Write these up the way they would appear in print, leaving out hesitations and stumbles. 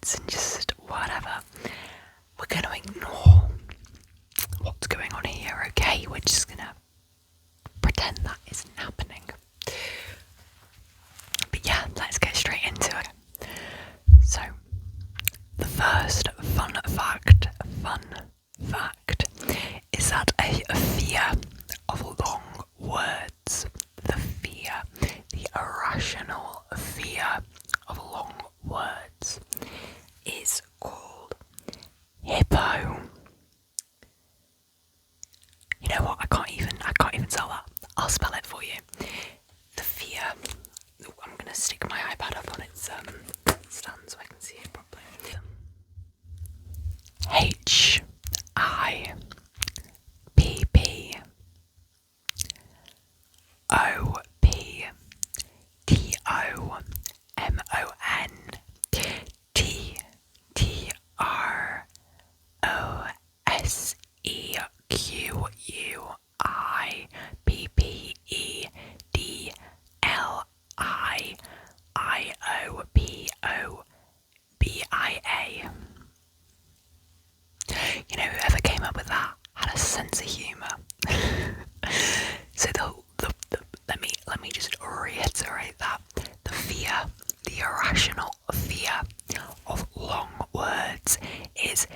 words and just whatever. We're going to ignore what's going on here, okay? We're just going to pretend that isn't happening. But yeah, let's get straight into it. So, the first fun fact is that a fear of long words, the irrational fear of long words, is called hippo. You know what? I can't even spell that. I'll spell it for you. The fear. I'm gonna stick my iPad up on its stand so I can see it properly. HIPPOIOPPOBIA. You know, whoever came up with that had a sense of humour. So let me just reiterate that. The irrational fear of long words is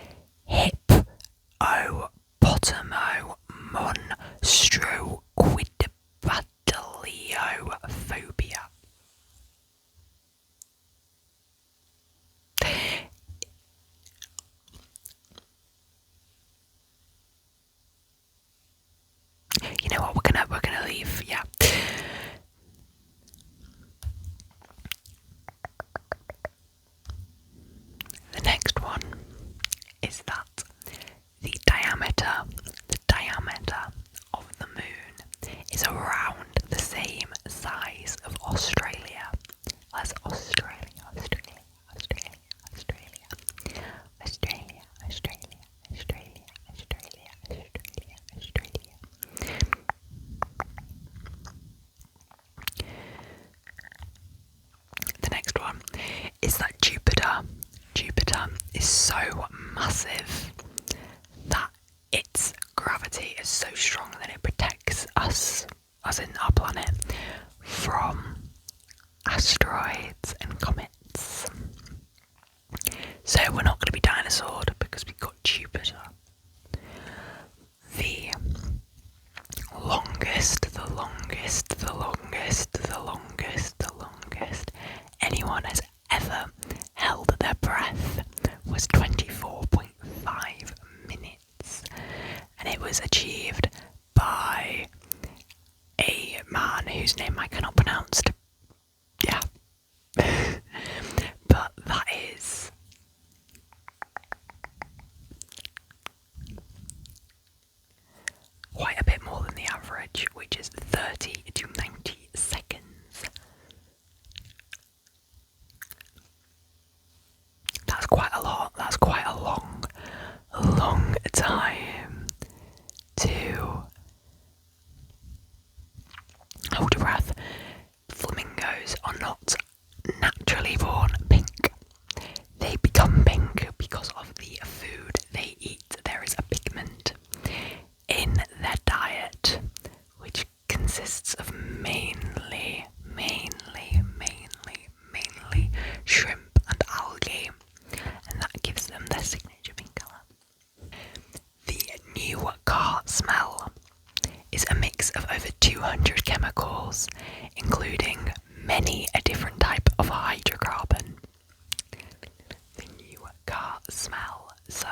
hippopotamonstrosquidipedaliophobia. You know what? We're gonna leave. Yeah. The next one is that the diameter of the moon is around the same size of Australia. That's Australia. The next one is that Jupiter is so massive that its gravity is so strong that it protects us, as in our planet, from asteroids and comets. So we're not going to be dinosaured because we've got Jupiter. The longest anyone has ever held their breath was 24.5 minutes, and it was achieved by a man whose name I cannot pronounce. Yeah. But that is quite a bit more than the average, which is 30 to 90 seconds. That's quite a lot. That's quite a long time to hold your breath. Flamingos are not naturally born pink. They become pink because of the food they eat. There is a pigment in their diet which consists of mainly shrimp and algae, and that gives them their signature pink colour. The new car smell is a mix of over 200 chemicals, including many a different type of hydrocarbon. The new car smell. So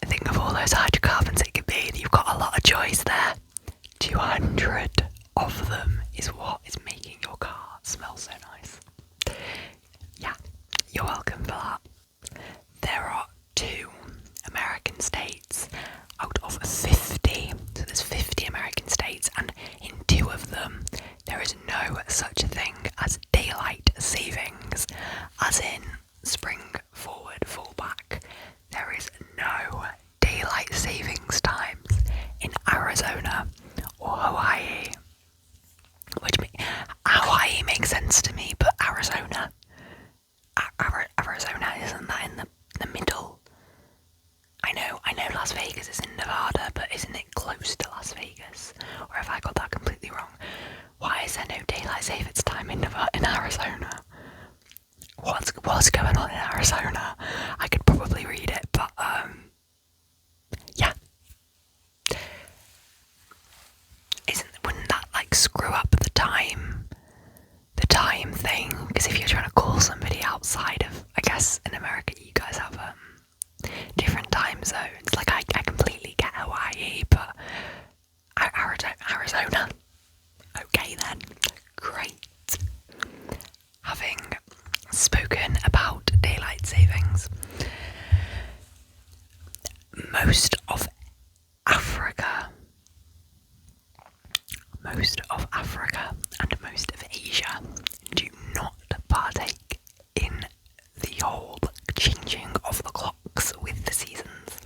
think of all those hydrocarbons it could be, and you've got a lot of choice there. 200 of them is what is making your car smell so nice. Yeah, you're welcome for that. There are 2 American states out of 50. So there's 50 American states, and in 2 of them there is no such thing as daylight savings, as in spring forward, fall back. There is no daylight savings times in Arizona or Hawaii. Hawaii makes sense to me, but Arizona was going on in Arizona. I could probably read it, but yeah. Wouldn't that like screw up the time thing? Because if you're trying to call somebody outside of, I guess in America you guys have different time zones. Like I completely get Hawaii, but Arizona. Okay then, great. Having spoken about daylight savings, most of Africa and most of Asia do not partake in the whole changing of the clocks with the seasons.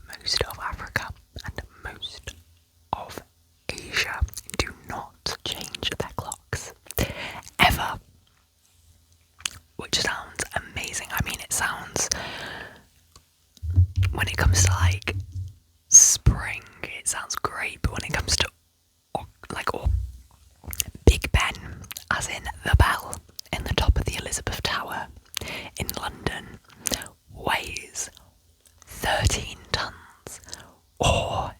Most of Africa and most of Asia do not change their clocks ever, which sounds amazing. I mean, it sounds, when it comes to like spring, it sounds great, but when it comes to Big Ben, as in the bell in the top of the Elizabeth Tower in London, weighs 13 tons, or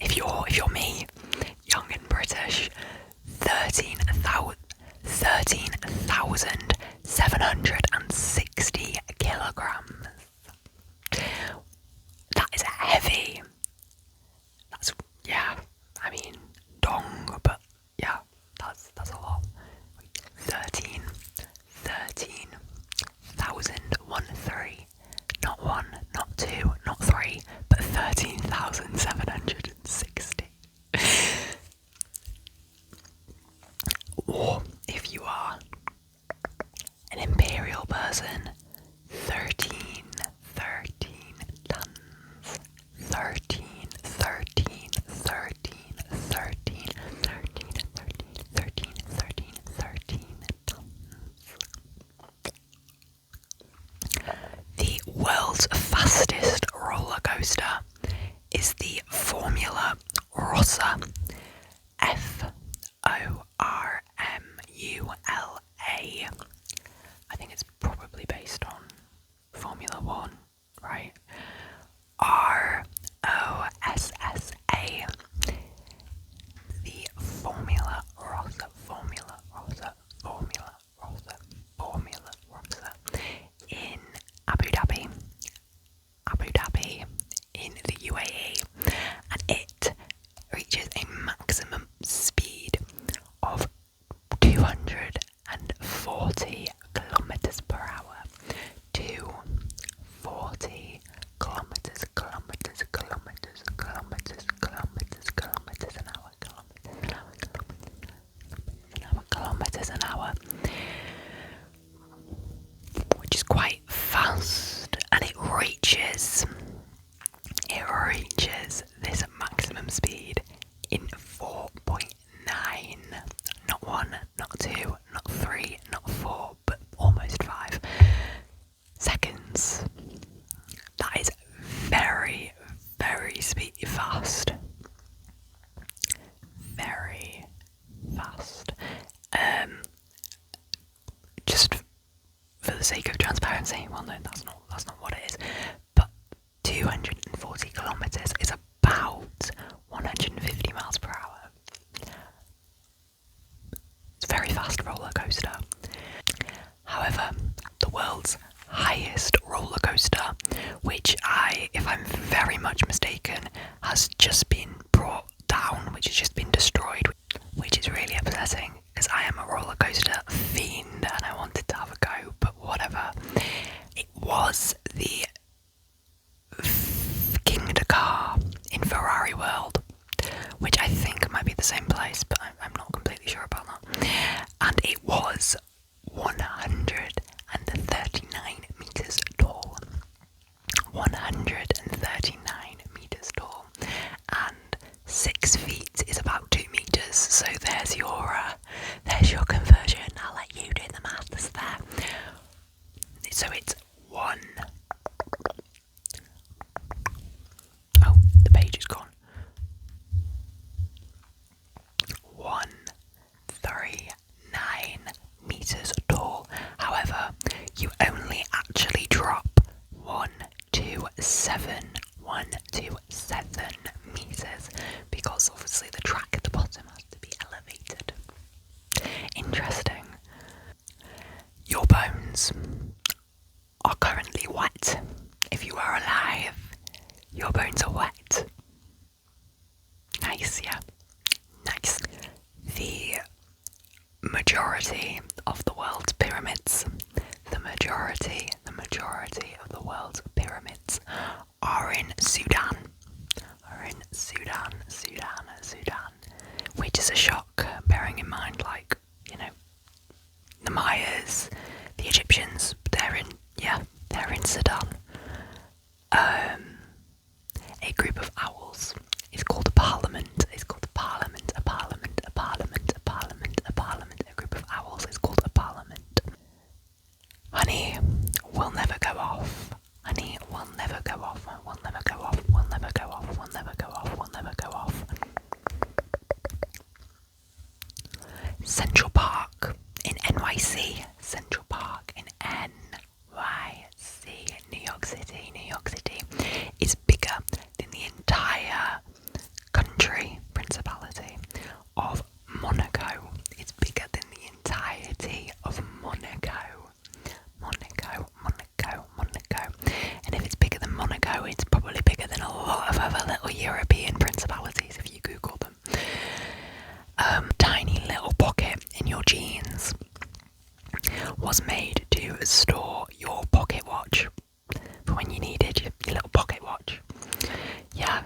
if you're me, young and British, 13,760 kilograms. That is heavy. Yeah, I mean, dong, but yeah, that's a lot. 13,013, not 1, not 2, not 3, but 13,760. Or, if you are an imperial person, 13 tons. 13 tons. The world's fastest roller coaster is the Formula Rossa, Formula. I think it's probably based on Formula 1, right? ROSSA. The Formula Rossa in Abu Dhabi in the UAE, and it reaches a maximum speed of 240 kilometers per hour. 240 kilometers an hour, which is quite fast, and it reaches this maximum speed in 4.9, not 1, not 2, not 3, not 4, but almost 5 seconds. That is very, very fast. Very fast. Just for the sake of transparency, well, no, that's not what it is. But 240 kilometers is about 150 miles per hour. It's a very fast roller coaster. However, the world's highest roller coaster, which if I'm very much mistaken, has just been brought down, which has just been destroyed, which is really upsetting, because I am a roller coaster fiend and I wanted to have a go, but whatever. It was the King Dakar in Ferrari World, which I think might be the same place, but I'm not completely sure about that. And it was 139 meters tall. 139 meters tall, and 6 feet is about 2 meters. So there's your conversion. I'll let you do the maths there. So it's one. Oh, the page is gone. 139 meters bones are currently wet. If you are alive, your bones are wet. Nice, yeah. Nice. The majority of the world's pyramids, the majority of the world's pyramids are in Sudan. Sudan. Which is a shock, bearing in mind, like, you know, the Mayas, the Egyptians, they're in Sudan. A group of owls is called a parliament. It's called a parliament. A group of owls is called a parliament. Honey will never go off. Honey will never go off. Will never go off. Will never go off. Will never go off. Will never go off. Central Park in NYC. Central Park in NYC. New York City. Is bigger than the entire country, principality of Monaco. It's bigger than the entirety of Monaco. And if it's bigger than Monaco, it's probably bigger than a lot of other little European principalities if you Google them. Tiny little pocket in your jeans was made to store your pocket watch for when you needed your little pocket watch. Yeah,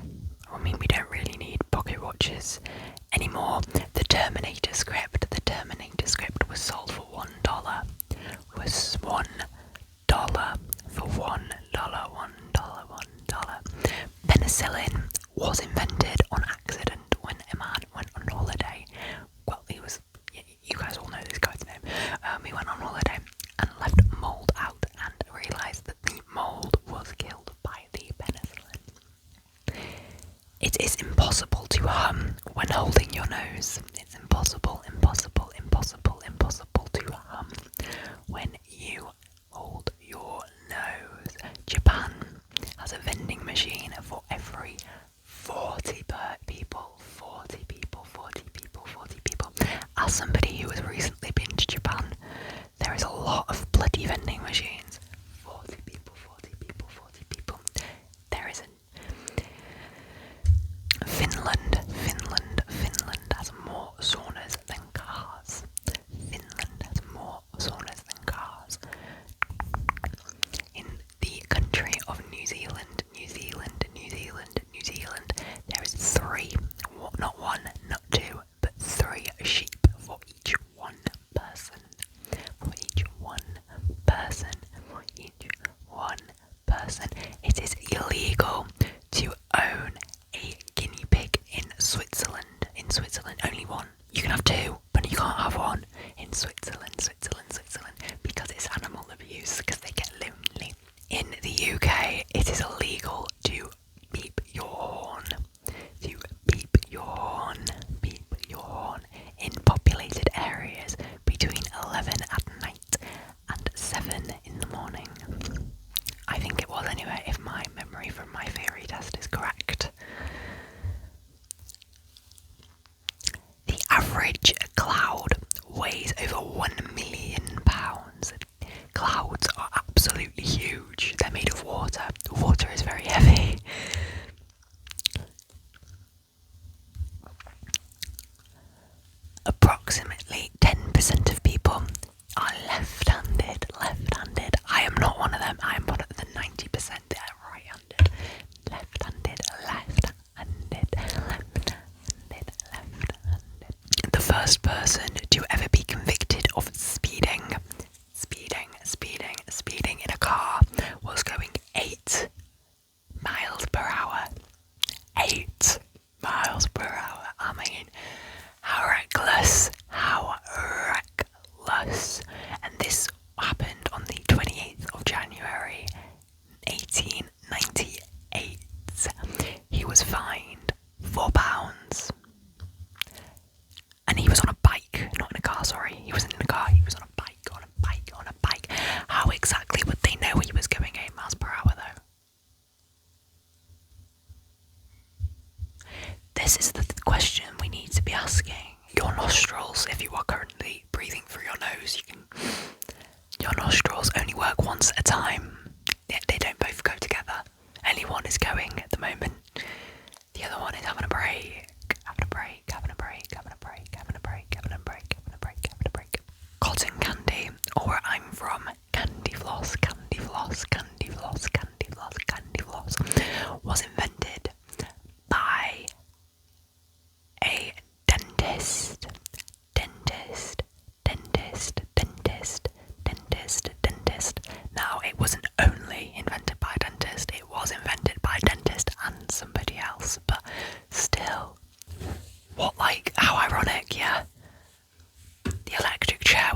I mean, we don't really need pocket watches anymore. The Terminator script was sold for $1. Penicillin was invented on accident when a man went on holiday. Well, you guys all know this guy's name. He went on holiday and left mould out and realised that the mould was killed by the penicillin. It is impossible to hum when holding your nose. It's impossible to hum when you hold your nose. Japan has a vending machine for every 40 people. As somebody who has recently been to Japan, there is a lot of bloody vending machines. 40 people. There is Finland has more saunas than cars. In the country of New Zealand, there is 3, not 1, not 2, but 3 sheep for each one person. It is illegal to own a guinea pig in Switzerland. Only one. You can have 2, but you can't have 1 in Switzerland, because it's animal abuse, because they get lonely. In the UK, it is illegal to beep your horn. In populated areas between 11 at night and 7 in the morning. I think it was anyway, if my memory from my theory test is correct. The average cloud weighs over 1 million pounds. Clouds are absolutely huge. They're made of water. Water is very heavy. Approximately 10% of people are left-handed. I am not one of them. I am one of the 90% that are right-handed. Left-handed. The first person to ever be convicted of speeding in a car was going 8 miles per hour. 8 miles per hour. I mean, how reckless. And this happened on the 28th of January 1898. He was fined £4. And he was on a bike, not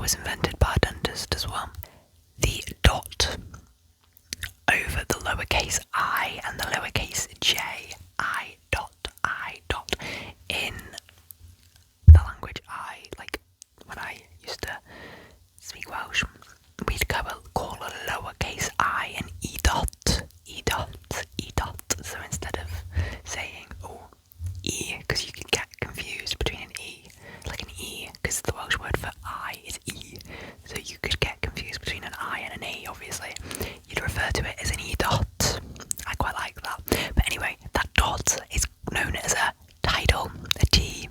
was invented by a dentist as well. The dot over the lowercase I and the lowercase j, I dot, in the language like when I used to speak Welsh, we'd call a lowercase I an e dot, e dot. So instead of saying e, because you can get confused between an e, like an e, because the Welsh word for I is e, so you could get confused between an I and an e. Obviously, you'd refer to it as an e dot. I quite like that. But anyway, that dot is known as a tidal, a T-I-T-T-L-E.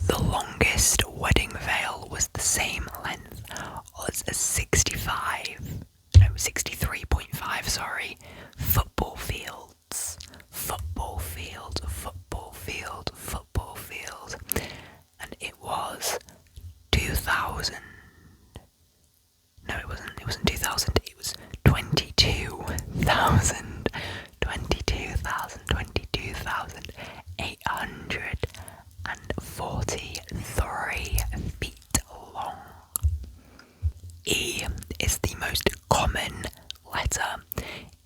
The longest wedding veil was the same length as a 63.5, football fields. Football field. And it was 2,000. No, it wasn't 2,000, it was 22,000. 22,843 feet long. E is the most common letter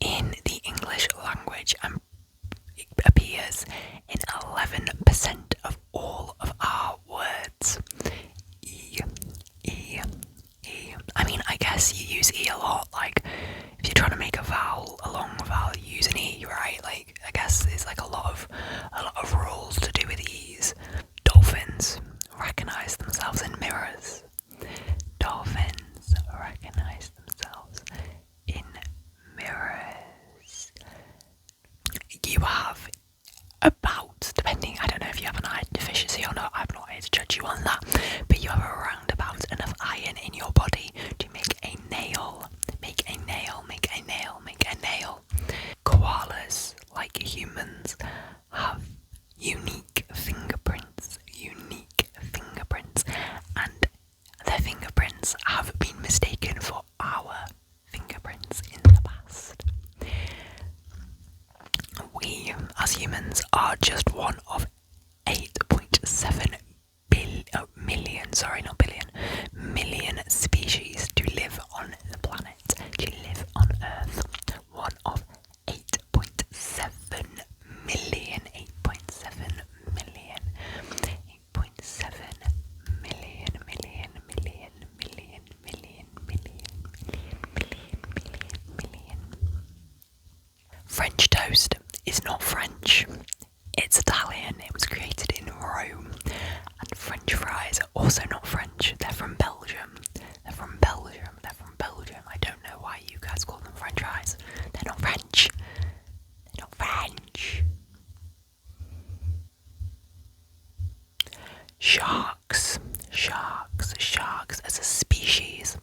in the English language and it appears in 11% of all of our words. E. I mean, I guess you use E a lot, like, if you're trying to make a long vowel, you use an E, right? Like, I guess there's like a lot of rules to do with E's. Dolphins recognise themselves in mirrors. Dolphins recognise themselves in mirrors. You have about, depending, I don't know if you have an iron deficiency or not, I'm not here to judge you on that, but you have around about enough iron in your body to make a nail. Koalas, like humans, have unique fingerprints, and their fingerprints have been mistaken for our fingerprints in the past. We, as humans, are just one of 8.7 million species to live on the planet, to live on Earth. One of 8.7 million. French toast is not French, it's Italian. It was created in Rome. And French fries are also not French, they're from Belgium. I don't know why you guys call them French fries. They're not French. Sharks as a species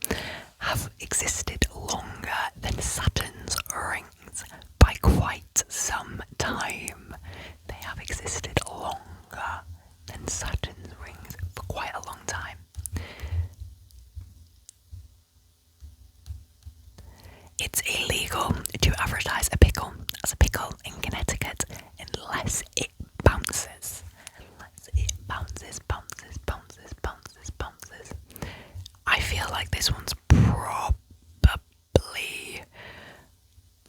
have existed longer than Saturn's rings by quite some time. They have existed longer than Saturn's rings for quite a long time. It's illegal to advertise a pickle as a pickle in Connecticut unless it bounces. I feel like this one's probably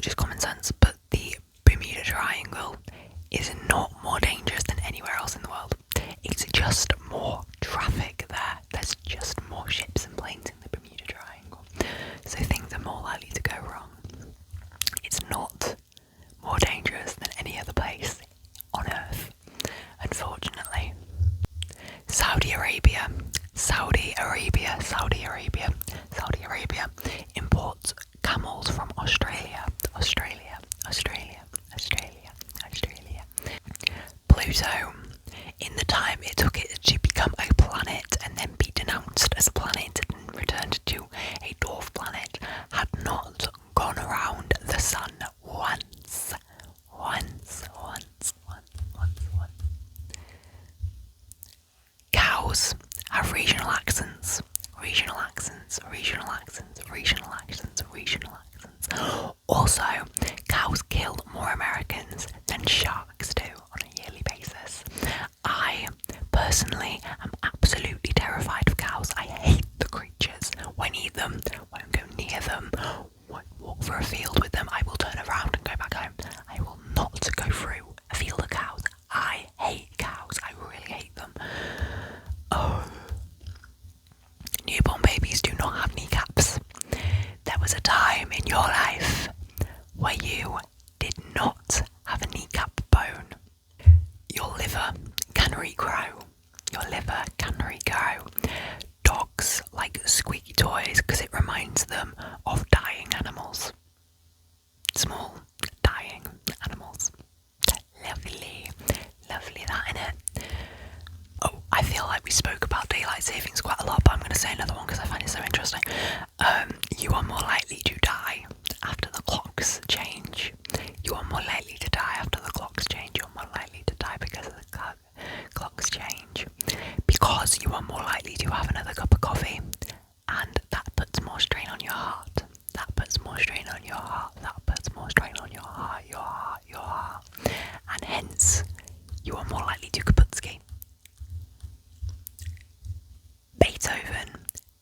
just common sense, but the Bermuda Triangle is not more dangerous than anywhere else in the world. It's just more traffic there. There's just more ships and planes in the Bermuda Triangle, so things are more likely to go wrong. It's not more dangerous than any other place on Earth, unfortunately. Saudi Arabia imports camels from Australia. Pluto, in the time it took it to become a planet and then be denounced as a planet and returned to a dwarf planet, had not gone around the sun once. Cows have regional accents. Also, cows kill more Americans than sharks do on a yearly basis. I personally am absolutely terrified terrified of cows. I hate the creatures. Won't eat them, won't go near them, won't walk through a field with them. I will turn around and go back home. I will not go through a field of cows. I hate cows. I really hate them. Oh. Newborn babies do not have kneecaps. There was a time in your life where you did not have a kneecap bone. Your liver can regrow. Your liver can regrow. Dogs like squeaky toys because it reminds them of dying animals. Small, dying animals. Lovely, lovely that, innit? Oh, I feel like we spoke about daylight savings quite a lot, but I'm going to say another one because I find it so interesting. You are more likely to die after the clocks change. You are more likely to die after the clocks change. You're more likely to die because of the clocks change. Because you are more likely to have another cup of coffee, and that puts more strain on your heart. That puts more strain on your heart. That puts more strain on your heart, your heart, your heart. And hence, you are more likely to kaputski. Beethoven,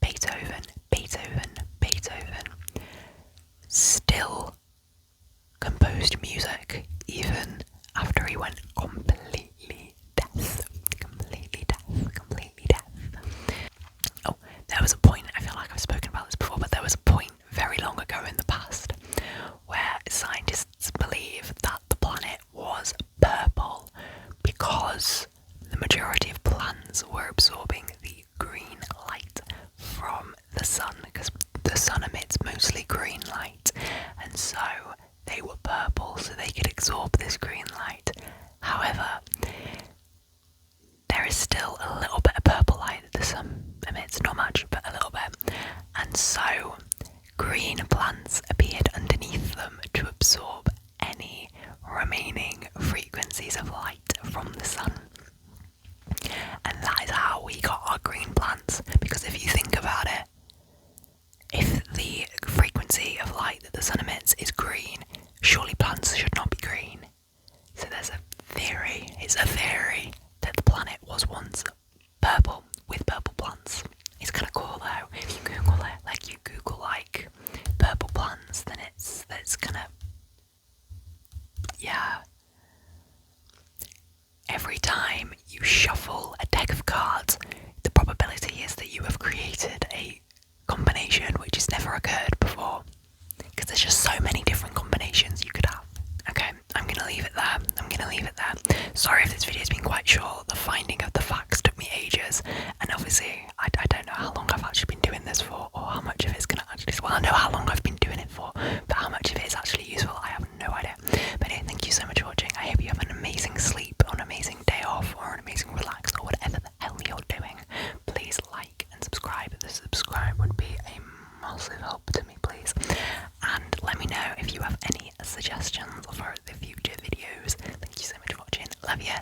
Beethoven, Beethoven, Beethoven still composed music even after he went completely deaf. Completely deaf, completely deaf. Oh, there was a point, I feel like I've spoken about this before, but there was a point very long ago in the past where scientists believe that the planet was purple because the majority of plants were absorbing the green light from the sun, because the sun emits mostly green light, and so they were purple so they could absorb this green light. However, there is still a little bit of purple light that the sun emits, not much, but a little bit, and so green plants appeared underneath them to absorb any remaining frequencies of light from the sun. And that is how we got our green plants, because if you think about it, if the frequency of light that the sun emits is green, surely plants should not be green. So there's a theory, it's a theory, that the planet was once purple with purple plants. It's kind of cool though. If you Google it, like you Google like purple plants, then that's kind of, yeah. Every time you shuffle a deck of cards, the probability is that you have created a combination which has never occurred before. Because there's just so many different combinations you could have. Okay, I'm going to leave it there. Sorry if this video has been quite short. The finding of the facts took me ages. And obviously, I don't know how long I've actually been doing this for, or how much of it's going to actually... Well, I know how long I've been doing it for, but how much of it is actually useful, I have no idea. But anyway, thank you so much for watching. I hope you have an amazing sleep, or an amazing day off, or an amazing relax, or whatever the hell you're doing. Please like and subscribe. The subscribe would be a massive help to me, please. And let me know if you have any suggestions for the future videos. Thank you so much for watching. Love you.